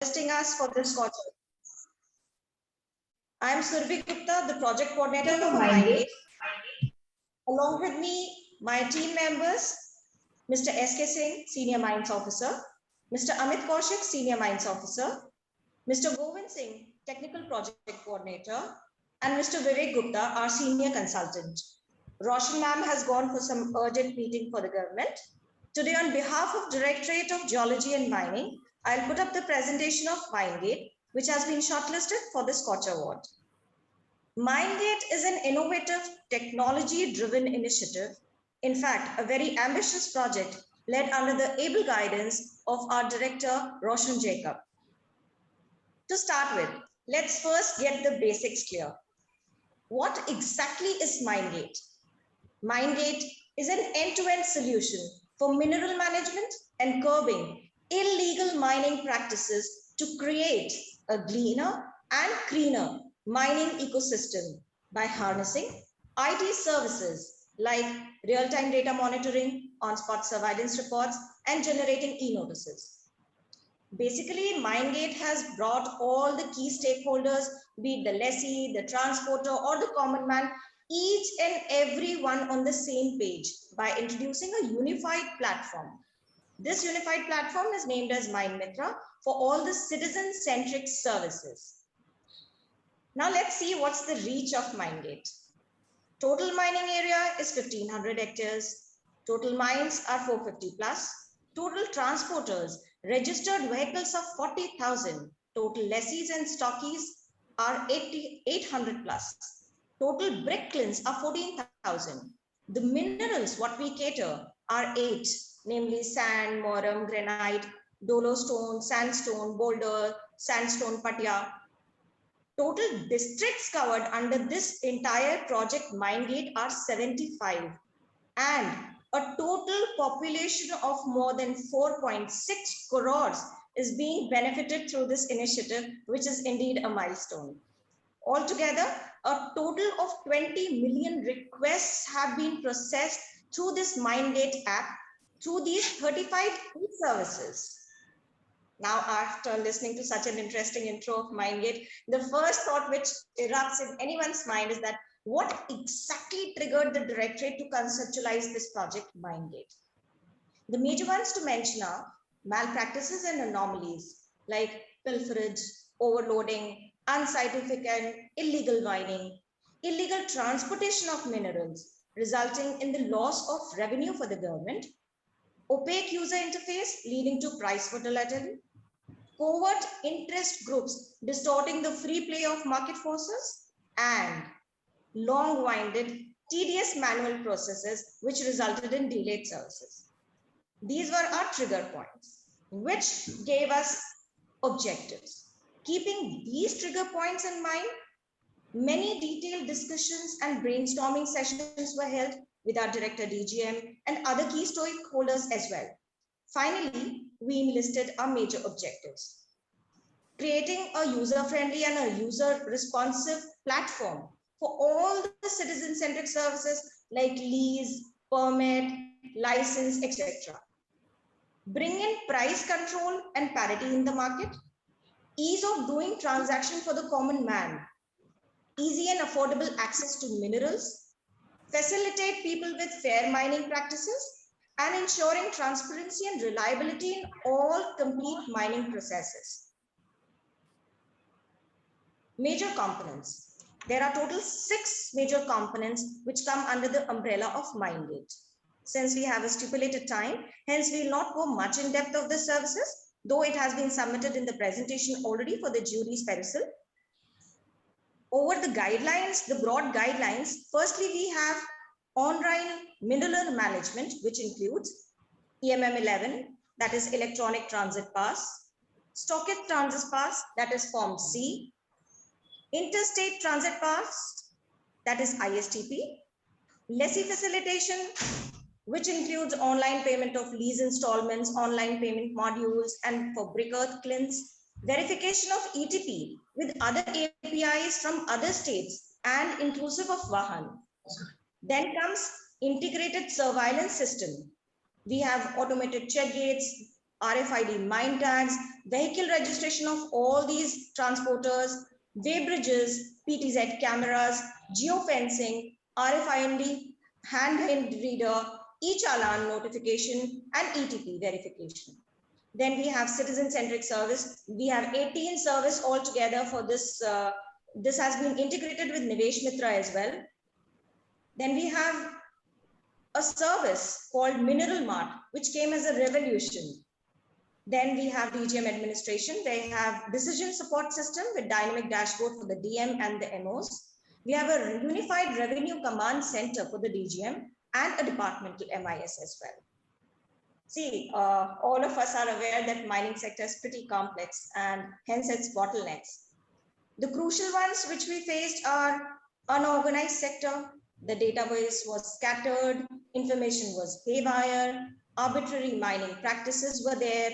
hosting us for this quarter. I am Surabhi Gupta, the project coordinator for Mindgate. Along with me, my team members, Mr. S.K. Singh, Senior Mines Officer, Mr. Amit Kaushik, Senior Mines Officer, Mr. Govind Singh, Technical Project Coordinator, and Mr. Vivek Gupta, our Senior Consultant. Roshan ma'am has gone for some urgent meeting for the government. Today, on behalf of Directorate of Geology and Mining, I'll put up the presentation of Mindgate, which has been shortlisted for the Scotch Award. Mindgate is an innovative, technology-driven initiative. In fact, a very ambitious project led under the able guidance of our director, Roshan Jacob. To start with, let's first get the basics clear. What exactly is Mindgate? Mindgate is an end-to-end solution for mineral management and curbing illegal mining practices to create a cleaner and greener mining ecosystem by harnessing IT services like real-time data monitoring, on-spot surveillance reports, and generating e-notices. Basically, Mindgate has brought all the key stakeholders, be it the lessee, the transporter, or the common man, each and every one on the same page by introducing a unified platform. This unified platform is named as MindMitra for all the citizen-centric services. Now let's see what's the reach of Mindgate. Total mining area is 1500 hectares. Total mines are 450 plus. Total transporters, registered vehicles of 40,000. Total lessees and stockies are 800 plus. Total brick kilns are 14,000. The minerals what we cater are 8, namely sand, moram, granite, dolostone, sandstone, boulder, sandstone, patia. Total districts covered under this entire project Mindgate are 75, and a total population of more than 4.6 crores is being benefited through this initiative, which is indeed a milestone. Altogether, a total of 20 million requests have been processed through this Mindgate app through these 35 services. Now, after listening to such an interesting intro of Mindgate, the first thought which erupts in anyone's mind is that what exactly triggered the directorate to conceptualize this project Mindgate? The major ones to mention are malpractices and anomalies like pilferage, overloading, unscientific and illegal mining, illegal transportation of minerals, resulting in the loss of revenue for the government, opaque user interface leading to price volatility, covert interest groups distorting the free play of market forces, and long-winded, tedious manual processes which resulted in delayed services. These were our trigger points, which gave us objectives. Keeping these trigger points in mind, many detailed discussions and brainstorming sessions were held with our director DGM and other key stakeholders as well. Finally, we enlisted our major objectives. Creating a user-friendly and a user-responsive platform for all the citizen-centric services like lease, permit, license, etc. Bring in price control and parity in the market, ease of doing transaction for the common man, easy and affordable access to minerals, facilitate people with fair mining practices, and ensuring transparency and reliability in all complete mining processes. Major components. There are total 6 major components which come under the umbrella of Mindgate. Since we have a stipulated time, hence we will not go much in depth of the services, though it has been submitted in the presentation already for the jury's perusal. Over the guidelines, the broad guidelines, firstly we have on-rail mineral management, which includes EMM 11, that is electronic transit pass, stockist transit pass, that is form C, interstate transit pass, that is ISTP, lessee facilitation, which includes online payment of lease installments, online payment modules, and for brick earth kilns, verification of ETP with other APIs from other states and inclusive of Vahan. Then comes integrated surveillance system. We have automated check gates, RFID mine tags, vehicle registration of all these transporters, weighbridges, PTZ cameras, geofencing, RFID handheld reader, e-challan notification, and ETP verification. Then we have citizen-centric service. We have 18 service altogether for this. This has been integrated with Nivesh Mitra as well. Then we have a service called Mineral Mart, which came as a revolution. Then we have DGM administration. They have decision support system with dynamic dashboard for the DM and the MOs. We have a unified revenue command center for the DGM and a departmental MIS as well. See, all of us are aware that mining sector is pretty complex and hence its bottlenecks. The crucial ones which we faced are unorganized sector. The database was scattered, information was haywire, arbitrary mining practices were there.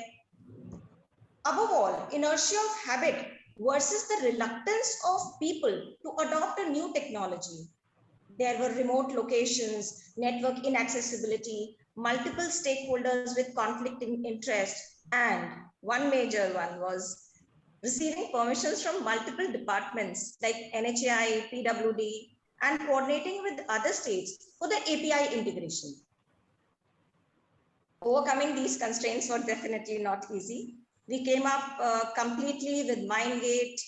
Above all, inertia of habit versus the reluctance of people to adopt a new technology. There were remote locations, network inaccessibility, multiple stakeholders with conflicting interest, and one major one was receiving permissions from multiple departments like NHAI, PWD, and coordinating with other states for the API integration. Overcoming these constraints were definitely not easy. We came up completely with MineGate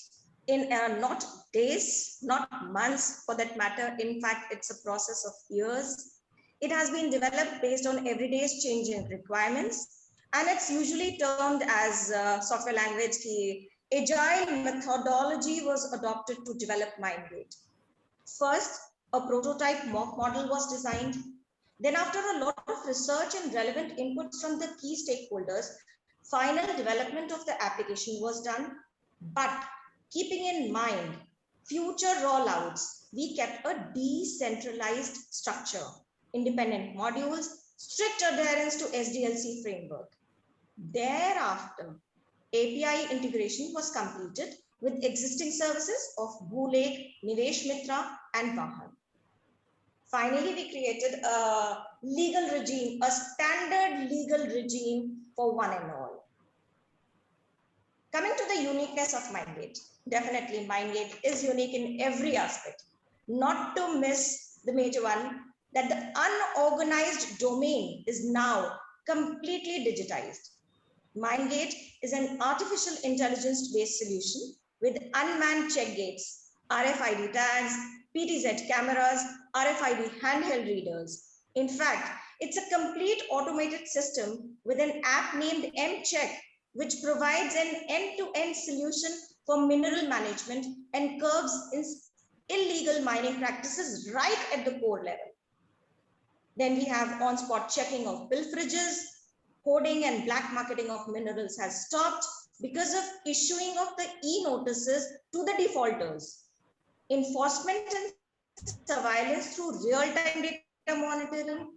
in not days, not months for that matter. In fact, it's a process of years. It has been developed based on everyday's changing requirements, and it's usually termed as software language ki agile methodology was adopted to develop MineGate. First, a prototype mock model was designed. Then after a lot of research and relevant inputs from the key stakeholders, final development of the application was done. But keeping in mind future rollouts, we kept a decentralized structure, independent modules, strict adherence to SDLC framework. Thereafter, API integration was completed with existing services of Boolake, Nivesh Mitra, and Vahan. Finally, we created a legal regime, a standard legal regime for one and all. Coming to the uniqueness of MineGate, definitely MineGate is unique in every aspect. Not to miss the major one, that the unorganized domain is now completely digitized. MineGate is an artificial intelligence-based solution with unmanned check gates, RFID tags, PTZ cameras, RFID handheld readers. In fact, it's a complete automated system with an app named MCheck, which provides an end-to-end solution for mineral management and curbs illegal mining practices right at the core level. Then we have on-spot checking of pilferages. Hoarding and black marketing of minerals has stopped because of issuing of the e-notices to the defaulters. Enforcement and surveillance through real-time data monitoring.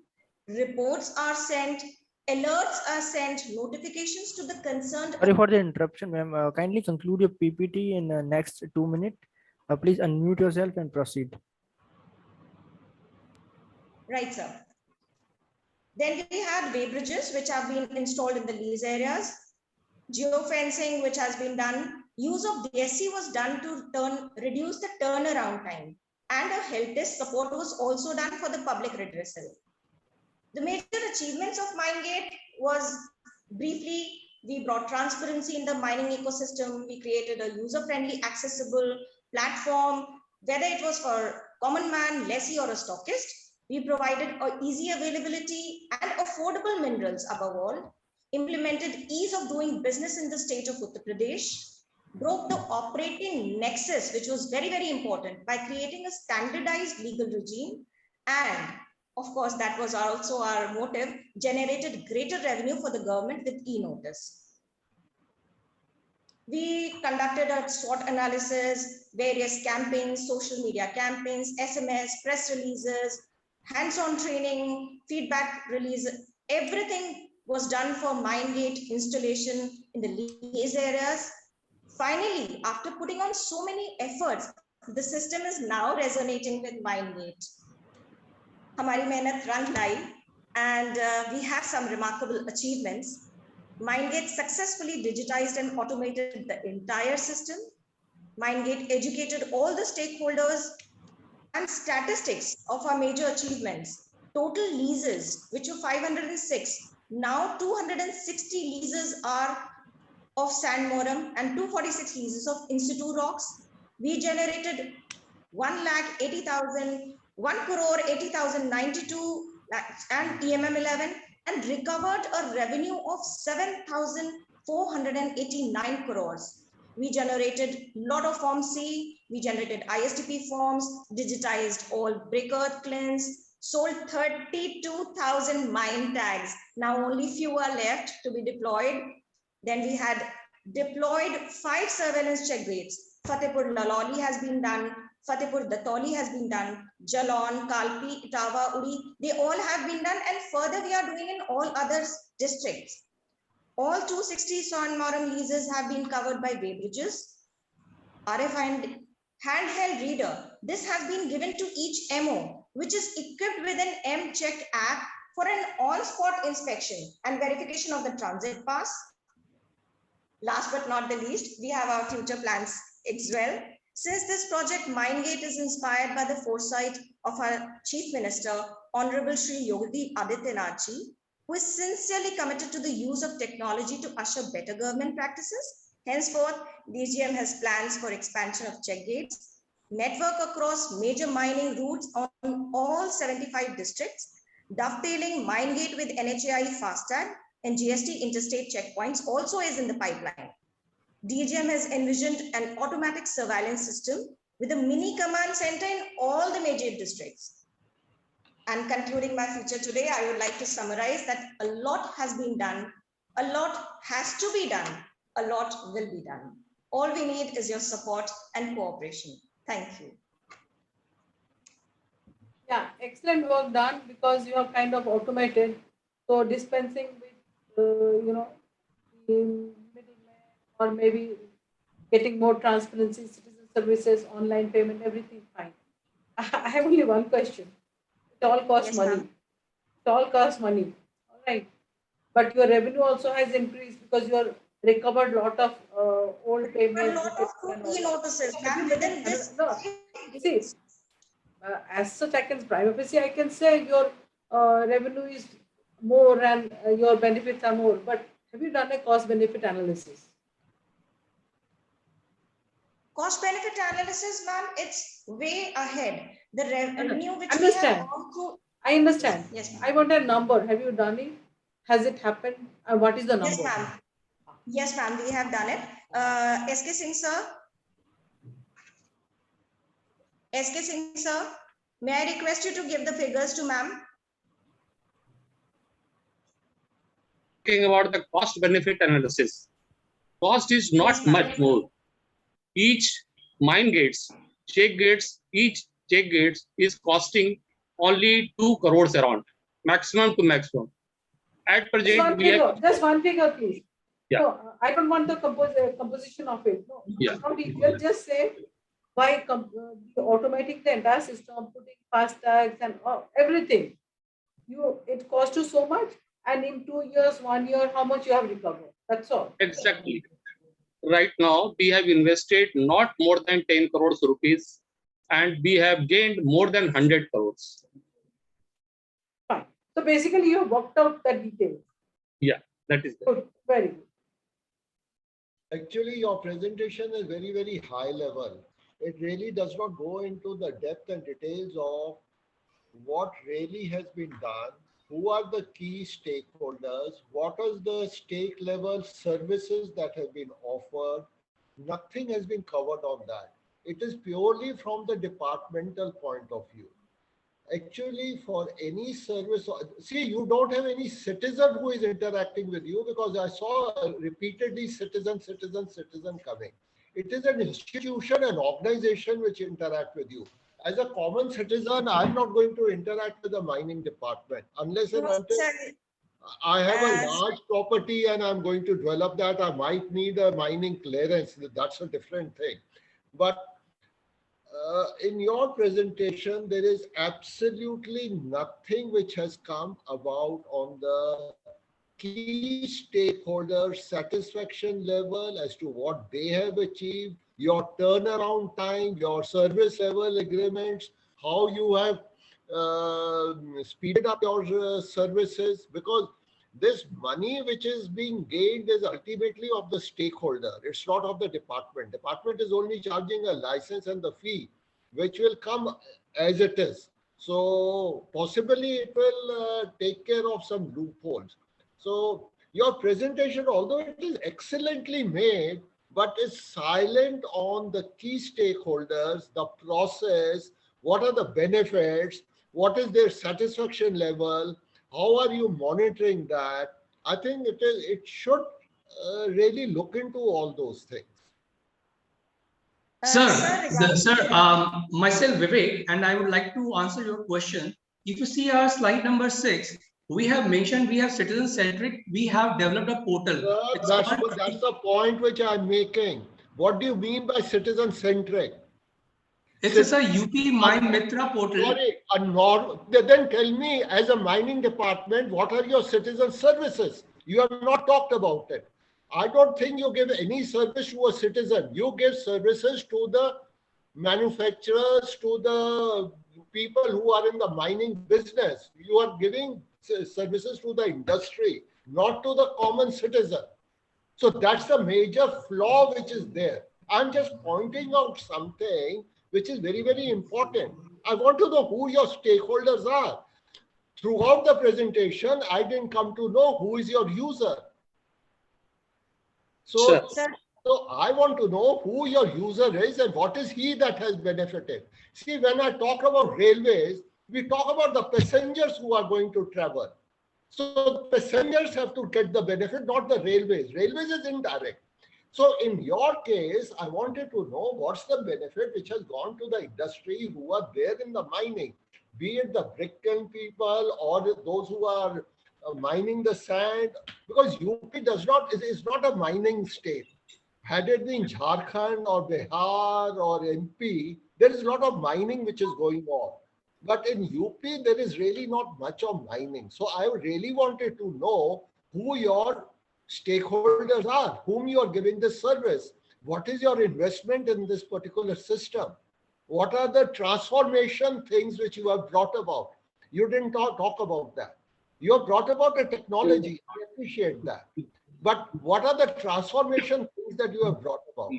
Reports are sent, alerts are sent, notifications to the concerned. Sorry for the interruption, ma'am. Kindly conclude your PPT in the next 2 minutes. Please unmute yourself and proceed. Right, sir. Then we have weighbridges, which have been installed in the lease areas. Geofencing, which has been done. Use of DSC was done to reduce the turnaround time. And a help desk support was also done for the public redressal. The major achievements of MineGate was, briefly, we brought transparency in the mining ecosystem. We created a user-friendly, accessible platform, whether it was for common man, lessee, or a stockist. We provided easy availability and affordable minerals above all, implemented ease of doing business in the state of Uttar Pradesh, broke the operating nexus, which was very, very important, by creating a standardized legal regime, and of course, that was also our motive, generated greater revenue for the government with e-notice. We conducted a SWOT analysis, various campaigns, social media campaigns, SMS, press releases, hands-on training, feedback release, everything was done for MineGate installation in the lease areas. Finally, after putting on so many efforts, the system is now resonating with MineGate. Hamari mehnat rang lai, and we have some remarkable achievements. Mindgate successfully digitized and automated the entire system. Mindgate educated all the stakeholders and statistics of our major achievements. Total leases, which were 506, now 260 leases are of Sandmorum and 246 leases of Institute Rocks. We generated 1,80,000, 1 crore 80,092 and EMM11 and recovered a revenue of 7,489 crores. We generated lot of Form C, we generated ISTP forms, digitized all brick earth claims, sold 32,000 mine tags. Now only few are left to be deployed. Then we had deployed 5 surveillance check gates. Fatehpur Laloli has been done, Fatehpur Datoli has been done, Jalon, Kalpi, Itawa, Uri, they all have been done, and further we are doing in all other districts. All 260 Sandmorum leases have been covered by Weybridges. RFID handheld reader. This has been given to each MO, which is equipped with an M-Check app for an on-spot inspection and verification of the transit pass. Last but not the least, we have our future plans as well. Since this project Mindgate is inspired by the foresight of our Chief Minister, Honorable Shri Yogi Adityanath ji, who is sincerely committed to the use of technology to usher better government practices. Henceforth, DGM has plans for expansion of check gates, network across major mining routes on all 75 districts, dovetailing Mindgate with NHAI FASTag and GST interstate checkpoints also is in the pipeline. DGM has envisioned an automatic surveillance system with a mini command center in all the major districts. And concluding my future today, I would like to summarize that a lot has been done, a lot has to be done, a lot will be done. All we need is your support and cooperation. Thank you. Yeah, excellent work done, because you have kind of automated. So dispensing with, the middleman, or maybe getting more transparency, citizen services, online payment, everything fine. I have only one question. It all costs Yes, money. ma'am. It all costs money. All right. But your revenue also has increased, because you are recovered lot of old A payments. lot of And all. e-notices, So have ma'am, you done within it? this. No. See, as such, I can prima facie, I can say your revenue is more and your benefits are more. But have you done a cost benefit analysis? Cost benefit analysis, ma'am, it's way ahead. The revenue which we have Understand. gone through. I understand. Yes, ma'am. I want a number. Have you done it? Has it happened? What is the number? Yes, ma'am. Yes, ma'am, we have done it. SK Singh, sir. SK Singh, sir. May I request you to give the figures to ma'am? Talking about the cost benefit analysis. Cost is not Yes, ma'am. much more. Each mine gates, each check gates is costing only 2 crores around, maximum to maximum. At present, we have. Just one figure, please. Yeah. No, I don't want the composition of it. No, Yeah. not detail. Just say by automating the entire system, putting fast tags and everything. It cost you so much, and in 2 years, 1 year, how much you have recovered. That's all. Exactly. Right now, we have invested not more than 10 crores rupees, and we have gained more than 100 crores. Fine. So basically, you have worked out the details. Yeah, that is good. Very good. Actually, your presentation is very, very high level. It really does not go into the depth and details of what really has been done, who are the key stakeholders, what is the stake level services that have been offered. Nothing has been covered on that. It is purely from the departmental point of view. Actually, for any service, see, you don't have any citizen who is interacting with you, because I saw repeatedly citizen coming. It is an institution, an organization which interact with you. As a common citizen, I'm not going to interact with the mining department unless and until I have a large property and I'm going to develop that. I might need a mining clearance. That's a different thing. But in your presentation, there is absolutely nothing which has come about on the key stakeholder satisfaction level as to what they have achieved, your turnaround time, your service level agreements, how you have speeded up your services, because this money which is being gained is ultimately of the stakeholder. It's not of the department. Department is only charging a license and the fee, which will come as it is. So possibly it will take care of some loopholes. So your presentation, although it is excellently made, but is silent on the key stakeholders, the process, what are the benefits, what is their satisfaction level, how are you monitoring that? I think it should really look into all those things. Sir, regarding- myself Vivek, and I would like to answer your question. If you see our slide number 6, we have mentioned we have citizen centric. We have developed a portal. It's That's called- the point which I'm making. What do you mean by citizen centric? It's a UP My Mitra portal. Sorry, then tell me, as a mining department, what are your citizen services? You have not talked about it. I don't think you give any service to a citizen. You give services to the manufacturers, to the people who are in the mining business. You are giving services to the industry, not to the common citizen. So that's the major flaw which is there. I'm just pointing out something which is very, very important. I want to know who your stakeholders are. Throughout the presentation, I didn't come to know who is your user. So, Sir, so I want to know who your user is and what is he that has benefited. See, when I talk about railways, we talk about the passengers who are going to travel. So passengers have to get the benefit, not the railways. Railways is indirect. So in your case, I wanted to know what's the benefit which has gone to the industry who are there in the mining, be it the brick kiln people or those who are mining the sand, because UP is not a mining state. Had it been Jharkhand or Bihar or MP, there is a lot of mining which is going on. But in UP, there is really not much of mining. So I really wanted to know who your stakeholders are, whom you are giving this service. What is your investment in this particular system? What are the transformation things which you have brought about? You didn't talk about that. You have brought about the technology. I appreciate that. But what are the transformation things that you have brought about?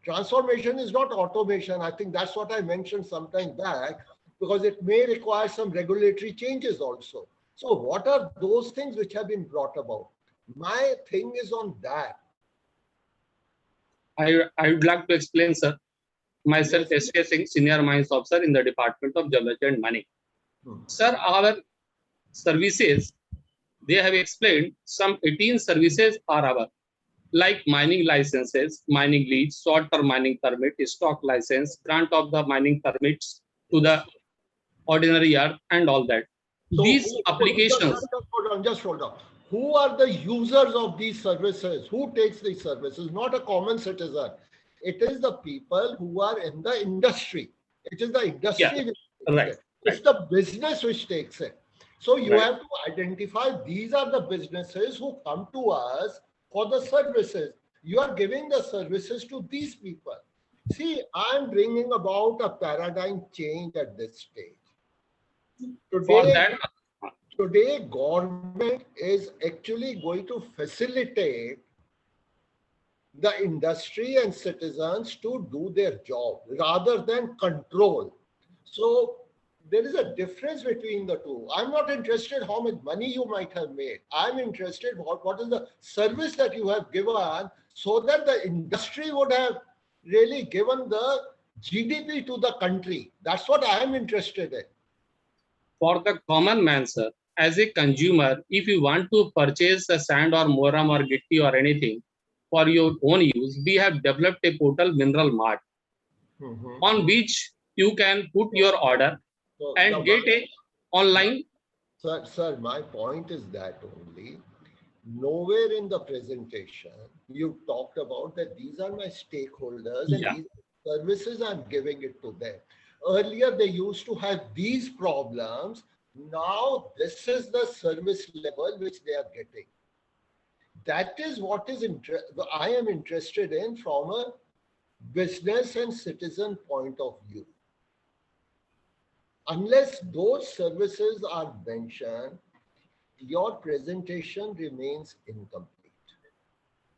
Transformation is not automation. I think that's what I mentioned some time back, because it may require some regulatory changes also. So what are those things which have been brought about? My thing is on that. I would like to explain, sir. Myself, S.K. Singh, Senior Mines Officer in the Department of Geology and Mining. Sir, our services, they have explained some 18 services are our, like mining licenses, mining lease, short-term mining permit, stock license, grant of the mining permits to the ordinary yard and all that. So These applications. Just hold on. Who are the users of these services? Who takes these services? Not a common citizen. It is the people who are in the industry. It is the industry. Yeah, which right. it. It's the business which takes it. So you Right. have to identify these are the businesses who come to us for the services. You are giving the services to these people. See, I'm bringing about a paradigm change at this stage. For that, Today, government is actually going to facilitate the industry and citizens to do their job rather than control. So there is a difference between the two. I'm not interested how much money you might have made. I'm interested what is the service that you have given, so that the industry would have really given the GDP to the country. That's what I am interested in. for the common man, sir, as a consumer, if you want to purchase a sand or moram or gitti or anything for your own use, we have developed a portal, Mineral Mart, on which you can put your order So and get a online. Sir, my point is that only nowhere in the presentation you talked about that these are my stakeholders and Yeah. these services I'm giving it to them. Earlier, they used to have these problems Now, this is the service level which they are getting. That is what is I am interested in from a business and citizen point of view. Unless those services are mentioned, your presentation remains incomplete.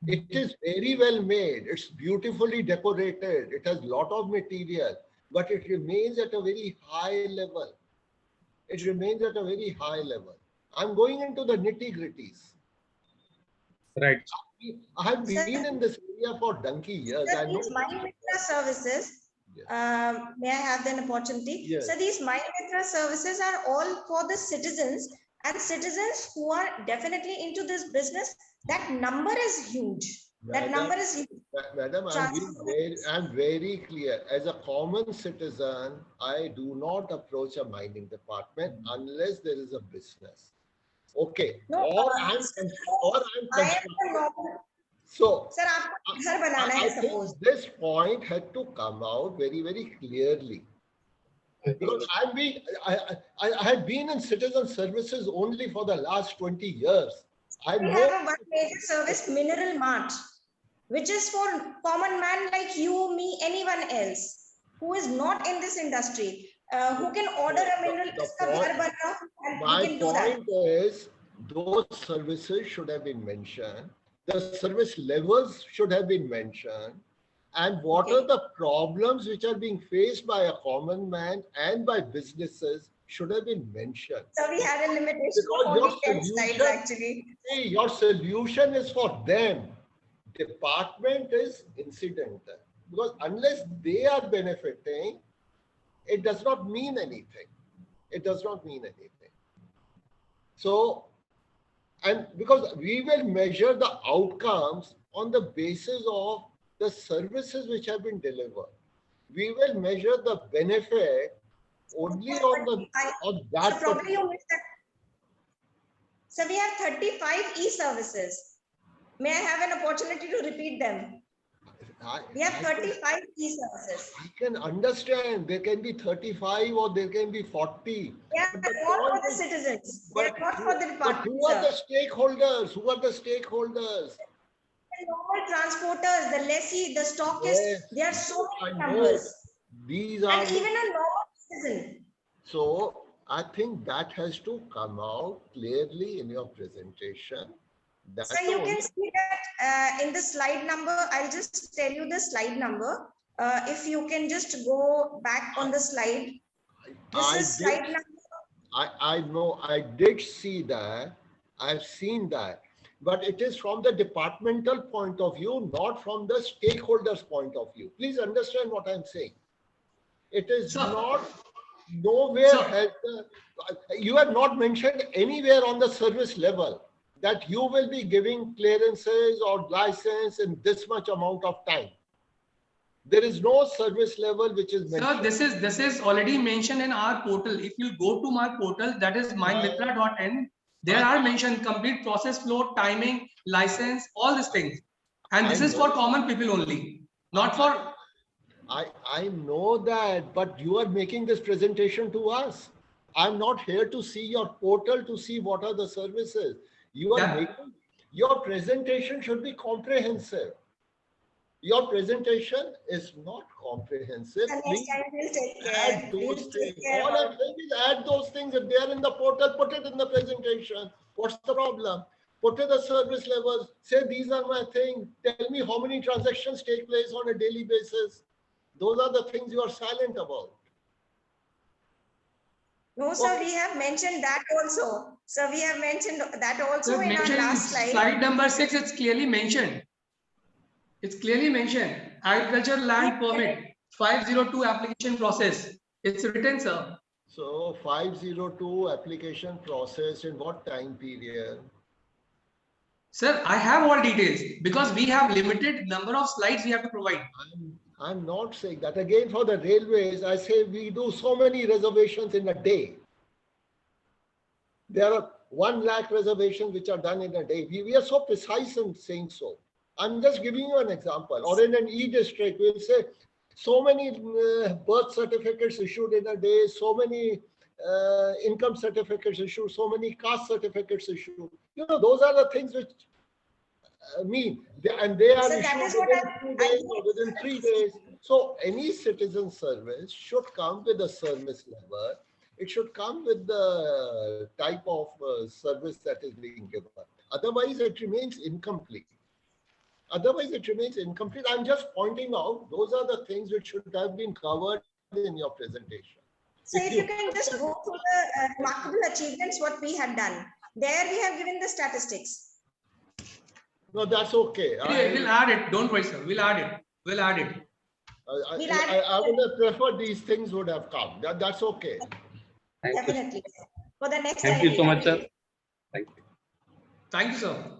It is very well made. It's beautifully decorated. It has a lot of material, but it remains at a very high level. It remains at a very high level. I'm going into the nitty-gritties. Right. I have been in this area for donkey years. Sir, I know. these MindMitra services, Yes. may I have an opportunity? Yes. So these MindMitra services are all for the citizens, and citizens who are definitely into this business, that number is huge. That Madam, number is huge. Madam, I'm very clear. As a common citizen, I do not approach a mining department unless there is a business. Okay. No, Or I I'm am the normal. so Sir, आपको घर बनाना I है, think suppose. this point had to come out very, very clearly. Because I had been in citizen services only for the last 20 years. I We know. have a one major service, Mineral Mart, which is for common man like you, me, anyone else who is not in this industry, who can order a mineral. The इसका घर point- बन रहा, and My we can do that. point is, those services should have been mentioned. The service levels should have been mentioned. And what Okay. are the problems which are being faced by a common man and by businesses should have been mentioned. So we had a limitation Because of your only 10 slides solution- actually. See, your solution is for them. Department is incidental. Because unless they are benefiting, it does not mean anything. It does not mean anything. So, and because we will measure the outcomes on the basis of the services which have been delivered. We will measure the benefit only on So that. probably you missed that. So we have 35 e-services. May I have an opportunity to repeat them? We have 35 e-services. I can understand there can be 35 or there can be 40. They are But the not for point the is- citizens. They are But not for the but department. who are the Sir. stakeholders? Who are the stakeholders? The normal transporters, the lessee, the stockist, Yes, there are so I many know. numbers. These are And even a normal citizen. so I think that has to come out clearly in your presentation. That's So you the can only- see that in the slide number, I'll just tell you the slide number. If you can just go back on the slide. This I is did- slide number. I know, I did see that. I've seen that. But it is from the departmental point of view, not from the stakeholders' point of view. Please understand what I'm saying. It is Sir. not nowhere Sir. has you have not mentioned anywhere on the service level that you will be giving clearances or license in this much amount of time. There is no service level which is Sir, mentioned. this is already mentioned in our portal. If you go to my portal, that is mindmitra.in, there are mentioned complete process flow, timing, license, all these things. And this I is for know. common people only, not for. I know that, but you are making this presentation to us. I'm not here to see your portal to see what are the services. You are Yeah. making, your presentation should be comprehensive. Your presentation is not comprehensive. And next Please time we'll take care. add We'll those take things. care All about I'm saying is add those things. If they are in the portal, put it in the presentation. What's the problem? Put in the service levels. Say these are my things. Tell me how many transactions take place on a daily basis. Those are the things you are silent about. No, sir, we have mentioned that also. So we have mentioned that also Sir, in our mentioned in last slide. slide number 6, it's clearly mentioned. It's clearly mentioned. Agriculture land permit, 502 application process. It's written, sir. So 502 application process in what time period? Sir, I have all details because we have limited number of slides we have to provide. I'm not saying that. Again, for the railways, I say we do so many reservations in a day. There are 1 lakh reservations which are done in a day. We are so precise in saying so. I'm just giving you an example. Or in an e-district, we'll say so many birth certificates issued in a day, so many income certificates issued, so many caste certificates issued. You know, those are the things which and they are So that issued is what within 2 days or within 3 days. So any citizen service should come with a service level. It should come with the type of service that is being given. Otherwise, it remains incomplete. Otherwise, it remains incomplete. I'm just pointing out those are the things which should have been covered in your presentation. So if you can just go through the remarkable achievements, what we have done. There we have given the statistics. No, that's okay. We'll add it. Don't worry, sir. We'll add it. We'll add it. I would have preferred these things would have come. That's okay. Thank you. Definitely. For the next Thank you so much, sir. Thank you, sir.